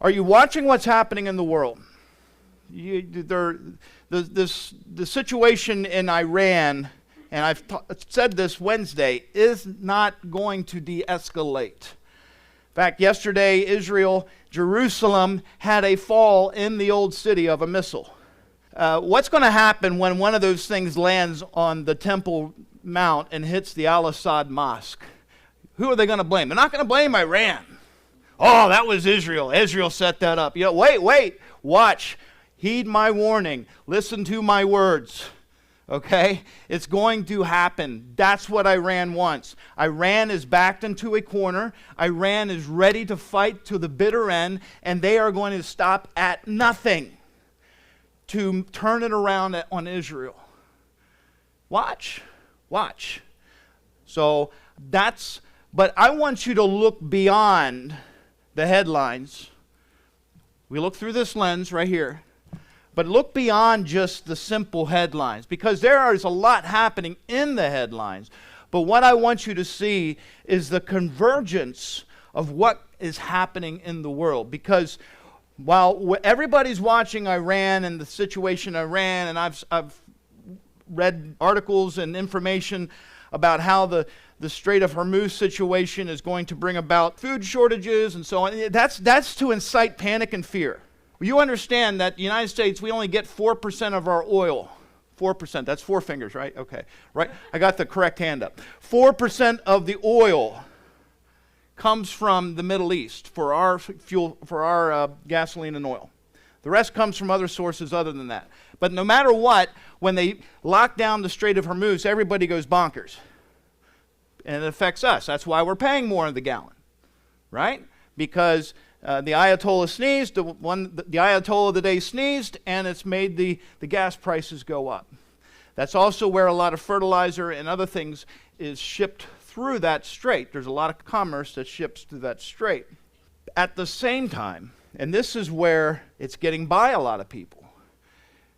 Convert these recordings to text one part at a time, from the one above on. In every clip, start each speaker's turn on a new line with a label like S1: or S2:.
S1: Are you watching what's happening in the world? The situation in Iran, and I've said this Wednesday, is not going to de-escalate. In fact, yesterday, Jerusalem had a fall in the old city of a missile. What's going to happen when one of those things lands on the Temple Mount and hits the Al-Assad Mosque? Who are they going to blame? They're not going to blame Iran. Oh, that was Israel. Israel set that up. Wait, watch. Heed my warning. Listen to my words. Okay? It's going to happen. That's what Iran wants. Iran is backed into a corner. Iran is ready to fight to the bitter end, and they are going to stop at nothing to turn it around on Israel. Watch. But I want you to look beyond the headlines. We look through this lens right here. But look beyond just the simple headlines, because there is a lot happening in the headlines. But what I want you to see is the convergence of what is happening in the world. Because while everybody's watching Iran and the situation in Iran, and I've read articles and information about how the Strait of Hormuz situation is going to bring about food shortages and so on. That's to incite panic and fear. You understand that the United States, we only get 4% of our oil. 4%, that's four fingers, right? Okay, right. I got the correct hand up. 4% of the oil comes from the Middle East for our fuel, for our gasoline and oil. The rest comes from other sources other than that. But no matter what, when they lock down the Strait of Hormuz, everybody goes bonkers. And it affects us. That's why we're paying more on the gallon, right? Because the Ayatollah sneezed, the Ayatollah of the day sneezed, and it's made the gas prices go up. That's also where a lot of fertilizer and other things is shipped through that strait. There's a lot of commerce that ships through that strait. At the same time, and this is where it's getting by a lot of people,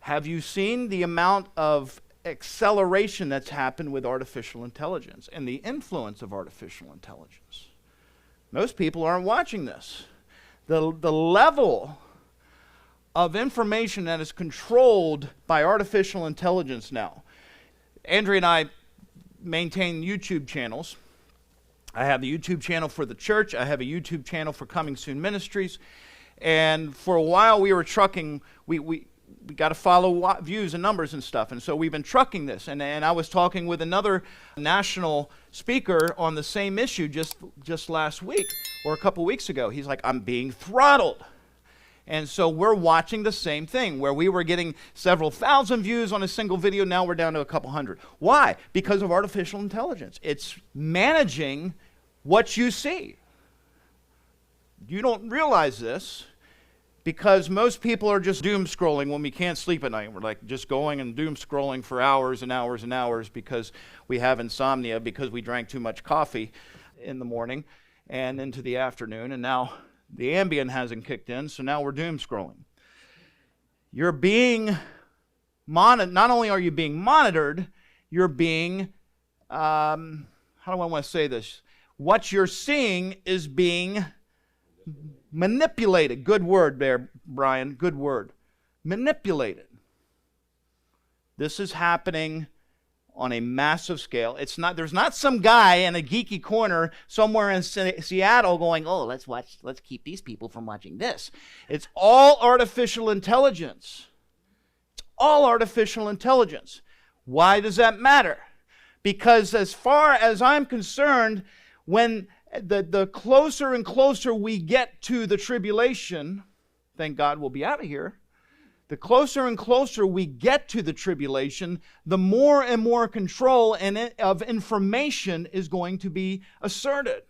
S1: have you seen the amount of acceleration that's happened with artificial intelligence and the influence of artificial intelligence? Most people aren't watching this. The level of information that is controlled by artificial intelligence now. Andrea and I maintain YouTube channels. I have a YouTube channel for the church. I have a YouTube channel for Coming Soon Ministries. And for a while we were trucking, we got to follow views and numbers and stuff. And so we've been trucking this. And I was talking with another national speaker on the same issue just last week or a couple weeks ago. He's like, I'm being throttled. And so we're watching the same thing, where we were getting several thousand views on a single video. Now we're down to a couple hundred. Why? Because of artificial intelligence. It's managing what you see. You don't realize this, because most people are just doom scrolling when we can't sleep at night. We're like just going and doom scrolling for hours and hours and hours because we have insomnia, because we drank too much coffee in the morning and into the afternoon, and now the Ambien hasn't kicked in, so now we're doom scrolling. You're being monitored. Not only are you being monitored, you're being, how do I want to say this? What you're seeing is being manipulated. Good word there, Brian. Good word. Manipulated. This is happening on a massive scale. There's not some guy in a geeky corner somewhere in Seattle going, oh, let's keep these people from watching this. It's all artificial intelligence. It's all artificial intelligence. Why does that matter? Because as far as I'm concerned, when the closer and closer we get to the tribulation, thank God we'll be out of here, the closer and closer we get to the tribulation, the more and more control of information is going to be asserted.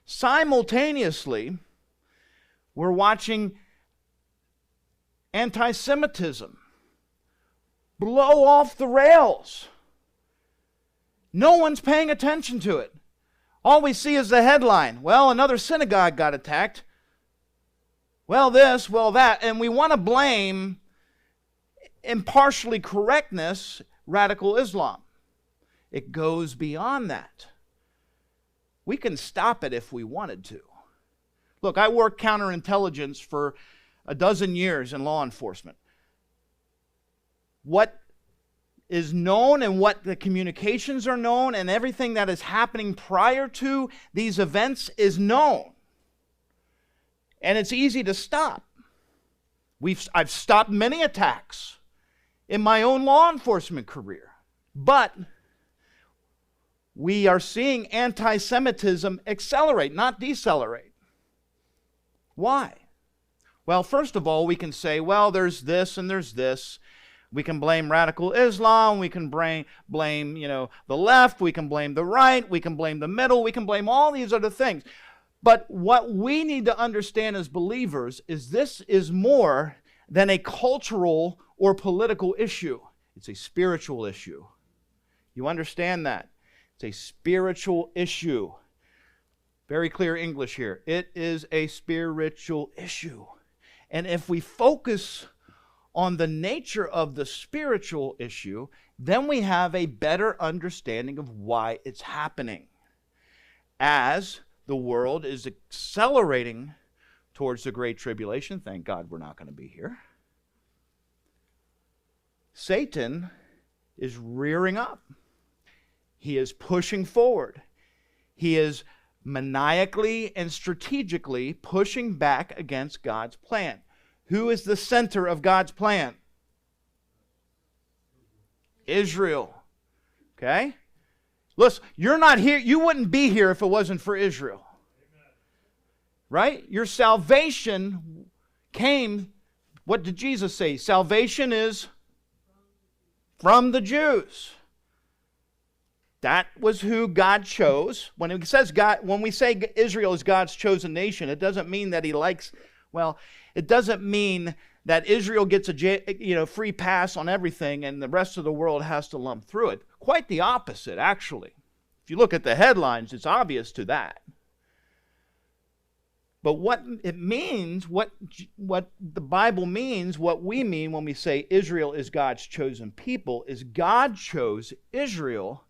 S1: Simultaneously, we're watching anti-Semitism blow off the rails. No one's paying attention to it. All we see is the headline. Well, another synagogue got attacked. Well, this, well, that. And we want to blame impartially correctness, radical Islam. It goes beyond that. We can stop it if we wanted to. Look, I worked counterintelligence for a dozen years in law enforcement. What is known and what the communications are known and everything that is happening prior to these events is known. And it's easy to stop. I've stopped many attacks in my own law enforcement career. But we are seeing anti-Semitism accelerate, not decelerate. Why? Well, first of all, we can say, well, there's this and there's this. We can blame radical Islam, we can blame the left, we can blame the right, we can blame the middle, we can blame all these other things. But what we need to understand as believers is this is more than a cultural or political issue. It's a spiritual issue. You understand that? It's a spiritual issue. Very clear English here. It is a spiritual issue. And if we focus on the nature of the spiritual issue, then we have a better understanding of why it's happening. As the world is accelerating towards the Great Tribulation, thank God we're not going to be here, Satan is rearing up. He is pushing forward. He is maniacally and strategically pushing back against God's plan. Who is the center of God's plan? Israel. Okay? Listen, you're not here. You wouldn't be here if it wasn't for Israel. Right? Your salvation came, what did Jesus say? Salvation is from the Jews. That was who God chose. When it says God, when we say Israel is God's chosen nation, it doesn't mean that He likes. Well, it doesn't mean that Israel gets a free pass on everything and the rest of the world has to lump through it. Quite the opposite, actually. If you look at the headlines, it's obvious to that. But what it means, what the Bible means, what we mean when we say Israel is God's chosen people, is God chose Israel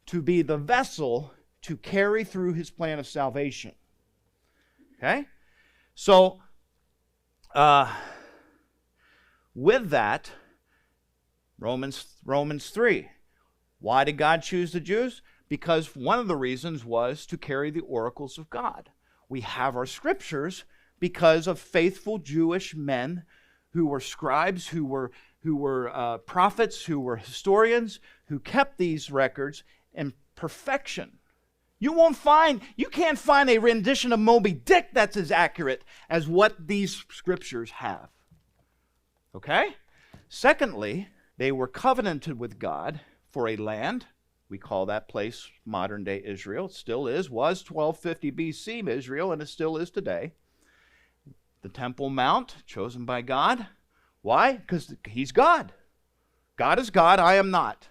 S1: to be the vessel to carry through His plan of salvation. Okay? So, with that, Romans 3. Why did God choose the Jews? Because one of the reasons was to carry the oracles of God. We have our scriptures because of faithful Jewish men who were scribes, who were prophets, who were historians, who kept these records in perfection. You can't find a rendition of Moby Dick that's as accurate as what these scriptures have. Okay? Secondly, they were covenanted with God for a land. We call that place modern-day Israel. It still is. Was 1250 BC Israel, and it still is today. The Temple Mount, chosen by God. Why? Because He's God. God is God, I am not.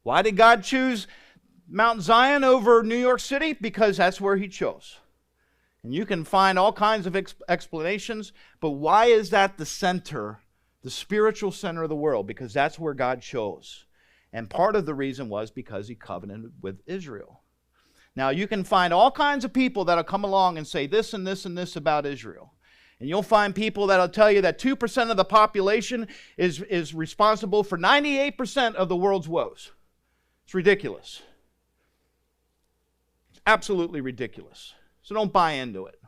S1: Why did God choose Mount Zion over New York City? Because that's where He chose. And you can find all kinds of explanations, but why is that the center, the spiritual center of the world? Because that's where God chose. And part of the reason was because He covenanted with Israel. Now, you can find all kinds of people that'll come along and say this and this and this about Israel. And you'll find people that'll tell you that 2% of the population is responsible for 98% of the world's woes. It's ridiculous. It's absolutely ridiculous. So don't buy into it.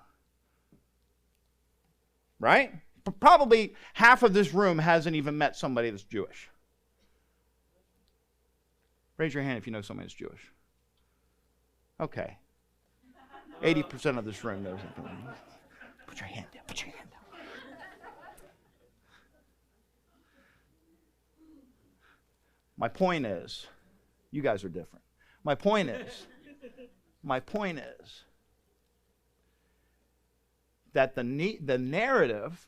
S1: Right? Probably half of this room hasn't even met somebody that's Jewish. Raise your hand if you know somebody that's Jewish. Okay. 80% of this room knows it. Put your hand down. Put your hand down. My point is, you guys are different. My point is that the narrative,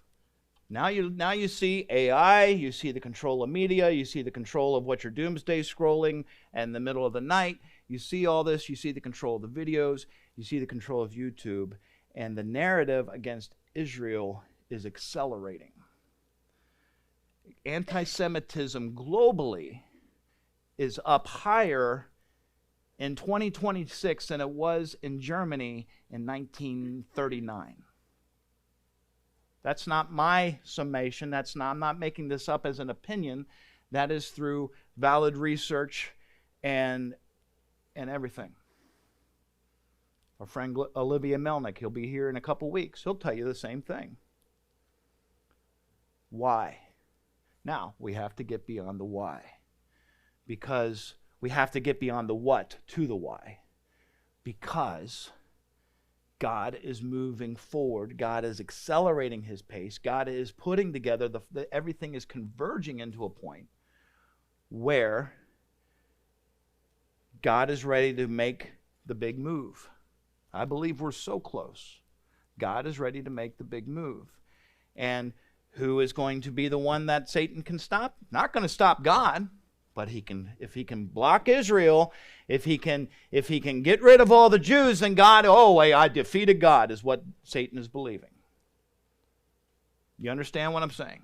S1: now you see AI, you see the control of media, you see the control of what your doomsday scrolling in the middle of the night, you see all this, you see the control of the videos, you see the control of YouTube, and the narrative against Israel is accelerating. Anti-Semitism globally is up higher in 2026 than it was in Germany in 1939. That's not my summation. I'm not making this up as an opinion. That is through valid research and everything. Our friend Olivia Melnick, he'll be here in a couple weeks. He'll tell you the same thing. Why? Now, we have to get beyond the why. Because we have to get beyond the what to the why. Because God is moving forward. God is accelerating his pace. God is putting together, everything is converging into a point where God is ready to make the big move. I believe we're so close. God is ready to make the big move. And who is going to be the one that Satan can stop? Not going to stop God, but if he can block Israel, if he can get rid of all the Jews, then God, I defeated God, is what Satan is believing. You understand what I'm saying?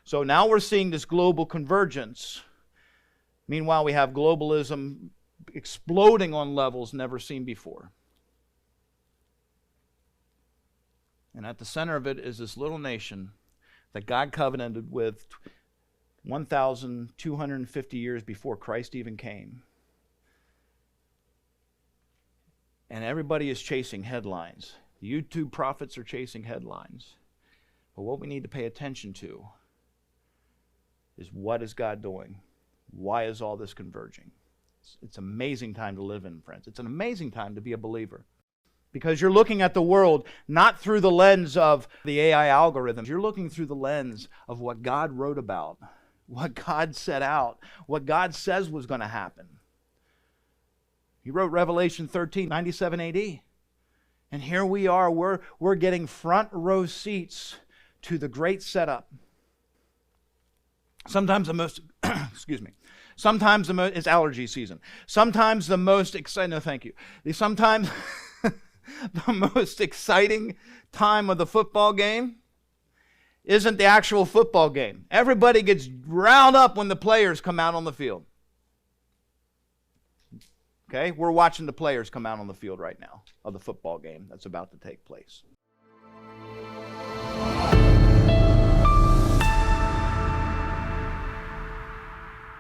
S1: So now we're seeing this global convergence. Meanwhile, we have globalism exploding on levels never seen before. And at the center of it is this little nation that God covenanted with 1,250 years before Christ even came. And everybody is chasing headlines. The YouTube prophets are chasing headlines. But what we need to pay attention to is, what is God doing? Why is all this converging? It's an amazing time to live in, friends. It's an amazing time to be a believer. Because you're looking at the world not through the lens of the AI algorithms. You're looking through the lens of what God wrote about, what God set out, what God says was going to happen. He wrote Revelation 13, 97 AD. And here we are, we're getting front row seats to the great setup. Sometimes the most, sometimes it's allergy season. Sometimes the most exciting, no thank you. Sometimes the most exciting time of the football game isn't the actual football game. Everybody gets riled up when the players come out on the field. Okay? We're watching the players come out on the field right now of the football game that's about to take place.